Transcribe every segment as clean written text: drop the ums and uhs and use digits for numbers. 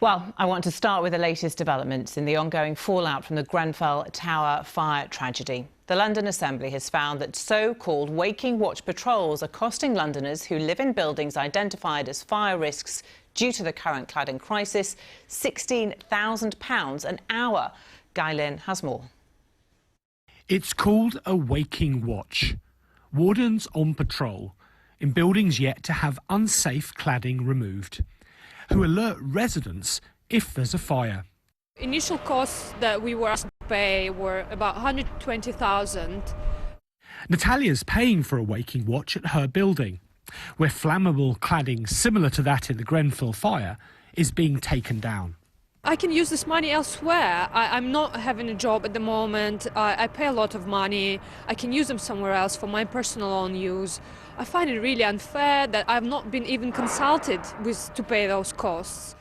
Well, I want to start with the latest developments in the ongoing fallout from the Grenfell Tower fire tragedy. The London Assembly has found that so-called Waking Watch patrols are costing Londoners who live in buildings identified as fire risks due to the current cladding crisis £16,000 an hour. Guy Lynn has more. It's called a Waking Watch. Wardens on patrol in buildings yet to have unsafe cladding removed, who alert residents if there's a fire. Initial costs that we were asked to pay were about 120,000. Natalia's paying for a Waking Watch at her building, where flammable cladding similar to that in the Grenfell fire is being taken down. I can use this money elsewhere. I'm not having a job at the moment. I pay a lot of money. I can use them somewhere else for my personal own use. I find it really unfair that I've not been even consulted to pay those costs.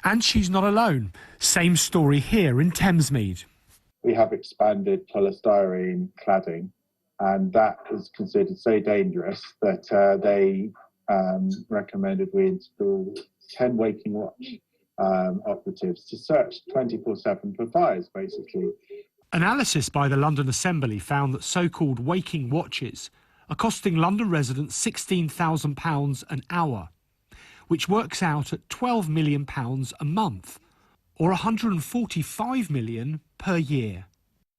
And she's not alone. Same story here in Thamesmead. We have expanded polystyrene cladding, and that is considered so dangerous that they recommended we install 10 Waking Watch operatives to search 24/7 for fires, basically. Analysis by the London Assembly found that so-called Waking Watches are costing London residents £16,000 an hour, which works out at £12 million a month, or £145 million per year.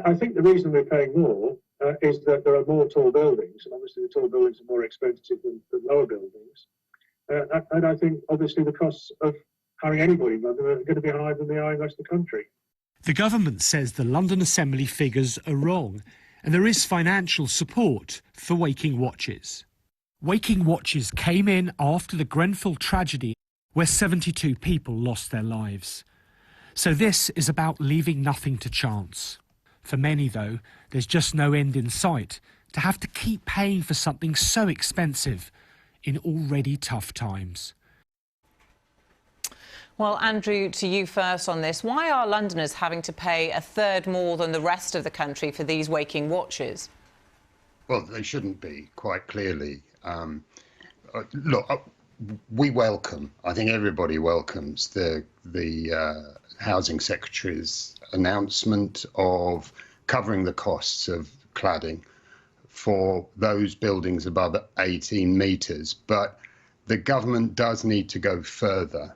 I think the reason we're paying more is that there are more tall buildings, and obviously the tall buildings are more expensive than lower buildings. And I think obviously the costs of hiring anybody in London are going to be higher than they are in the rest of the country. The government says the London Assembly figures are wrong, and there is financial support for Waking Watches. Waking Watches came in after the Grenfell tragedy, where 72 people lost their lives. So this is about leaving nothing to chance. For many, though, there's just no end in sight to have to keep paying for something so expensive in already tough times. Well, Andrew, to you first on this. Why are Londoners having to pay a third more than the rest of the country for these Waking Watches? Well, they shouldn't be, quite clearly. Look, we welcome, I think everybody welcomes the Housing Secretary's announcement of covering the costs of cladding for those buildings above 18 metres. But the government does need to go further.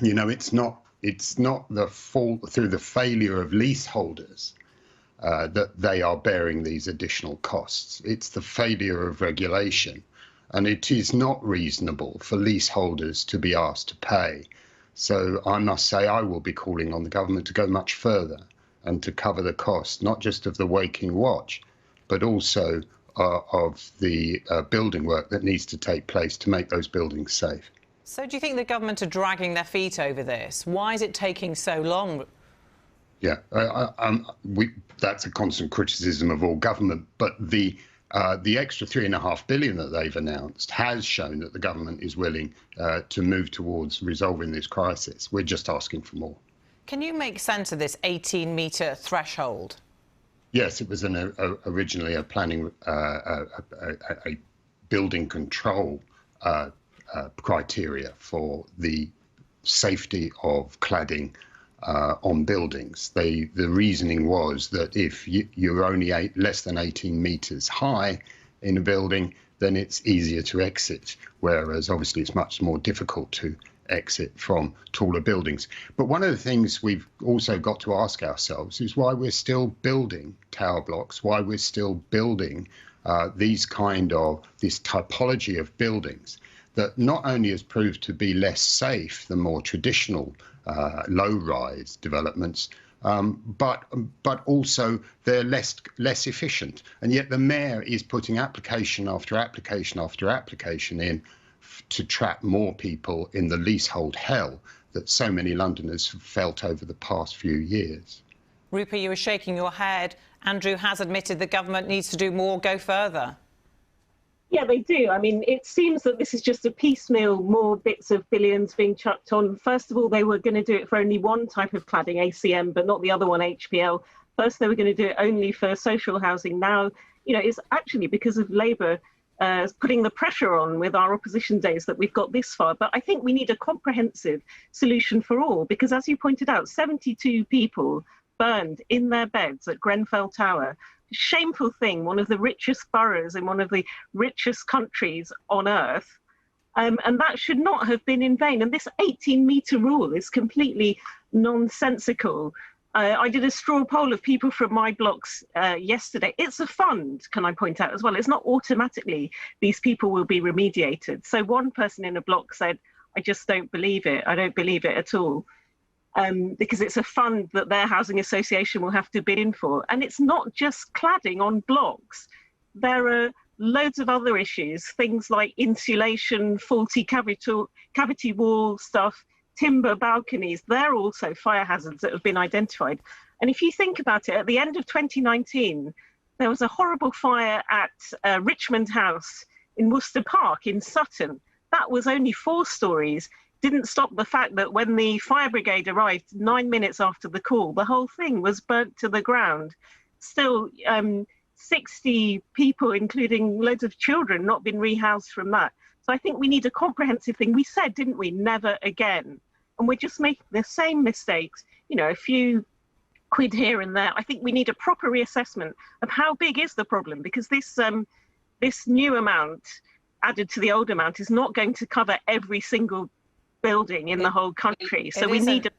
You know, it's not the fault through the failure of leaseholders that they are bearing these additional costs. It's the failure of regulation, and it is not reasonable for leaseholders to be asked to pay. So I must say I will be calling on the government to go much further and to cover the cost, not just of the Waking Watch, but also of the building work that needs to take place to make those buildings safe. So do you think the government are dragging their feet over this? Why is it taking so long? Yeah, that's a constant criticism of all government, but the extra £3.5 billion that they've announced has shown that the government is willing to move towards resolving this crisis. We're just asking for more. Can you make sense of this 18-metre threshold? Yes, it was originally a planning, a building control criteria for the safety of cladding on buildings. The reasoning was that if you're only less than 18 metres high in a building, then it's easier to exit, whereas obviously it's much more difficult to exit from taller buildings. But one of the things we've also got to ask ourselves is why we're still building tower blocks, why we're still building this typology of buildings that not only has proved to be less safe than more traditional low-rise developments, but also they're less efficient. And yet the mayor is putting application after application after application in to trap more people in the leasehold hell that so many Londoners have felt over the past few years. Rupa, you were shaking your head. Andrew has admitted the government needs to do more, go further. Yeah, they do. I mean, it seems that this is just a piecemeal, more bits of billions being chucked on. First of all, they were going to do it for only one type of cladding, ACM, but not the other one, HPL. First, they were going to do it only for social housing. Now, you know, it's actually because of Labour putting the pressure on with our opposition days that we've got this far. But I think we need a comprehensive solution for all, because as you pointed out, 72 people burned in their beds at Grenfell Tower. Shameful thing, one of the richest boroughs in one of the richest countries on earth. And that should not have been in vain. And this 18-metre rule is completely nonsensical. I did a straw poll of people from my blocks yesterday. It's a fund, can I point out as well. It's not automatically these people will be remediated. So one person in a block said, I just don't believe it. I don't believe it at all. Because it's a fund that their housing association will have to bid in for. And it's not just cladding on blocks. There are loads of other issues, things like insulation, faulty cavity wall stuff, timber balconies. They're also fire hazards that have been identified. And if you think about it, at the end of 2019, there was a horrible fire at Richmond House in Worcester Park in Sutton. That was only 4 stories. Didn't stop the fact that when the fire brigade arrived 9 minutes after the call, the whole thing was burnt to the ground. Still, 60 people, including loads of children, not been rehoused from that. So I think we need a comprehensive thing. We said, didn't we, never again. And we're just making the same mistakes, you know, a few quid here and there. I think we need a proper reassessment of how big is the problem, because this new amount added to the old amount is not going to cover every single building in the whole country. So we need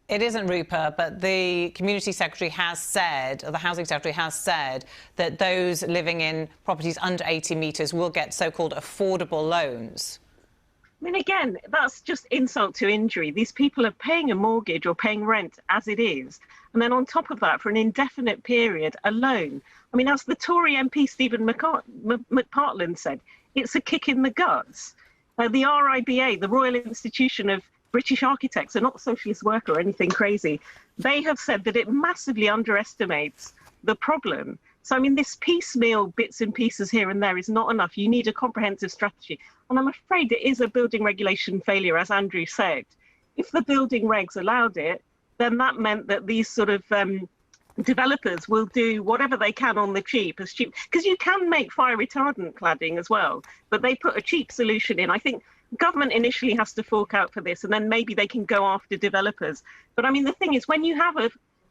It isn't, Rupa, but the Community Secretary has said, or the Housing Secretary has said, that those living in properties under 80 metres will get so-called affordable loans. I mean, again, that's just insult to injury. These people are paying a mortgage or paying rent as it is. And then on top of that, for an indefinite period, a loan. I mean, as the Tory MP Stephen McPartland said, it's a kick in the guts. The RIBA, the Royal Institution of British Architects, are not socialist work or anything crazy. They have said that it massively underestimates the problem. So, I mean, this piecemeal bits and pieces here and there is not enough. You need a comprehensive strategy. And I'm afraid it is a building regulation failure, as Andrew said. If the building regs allowed it, then that meant that these sort of developers will do whatever they can on the cheap, because you can make fire retardant cladding as well, but they put a cheap solution in. I think government initially has to fork out for this, and then maybe they can go after developers. But I mean, the thing is, when you have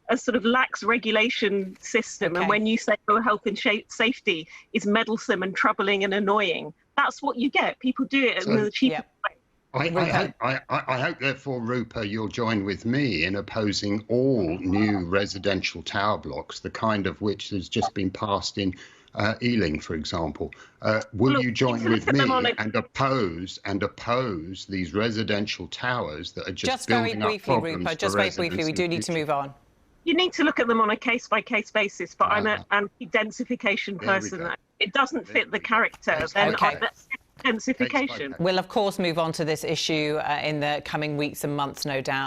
a sort of lax regulation system, and when you say, oh, health and safety is meddlesome and troubling and annoying, that's what you get. People do it in the cheapest way. I hope, therefore, Rupa, you'll join with me in opposing all new residential tower blocks, the kind of which has just been passed in Ealing, for example. Will you join with me and oppose these residential towers that are just building up problems? Just very briefly, Rupa, just very briefly, we do need to move on. You need to look at them on a case-by-case basis, but I'm an anti-densification person. It doesn't fit the character. Then densification. We'll, of course, move on to this issue in the coming weeks and months, no doubt.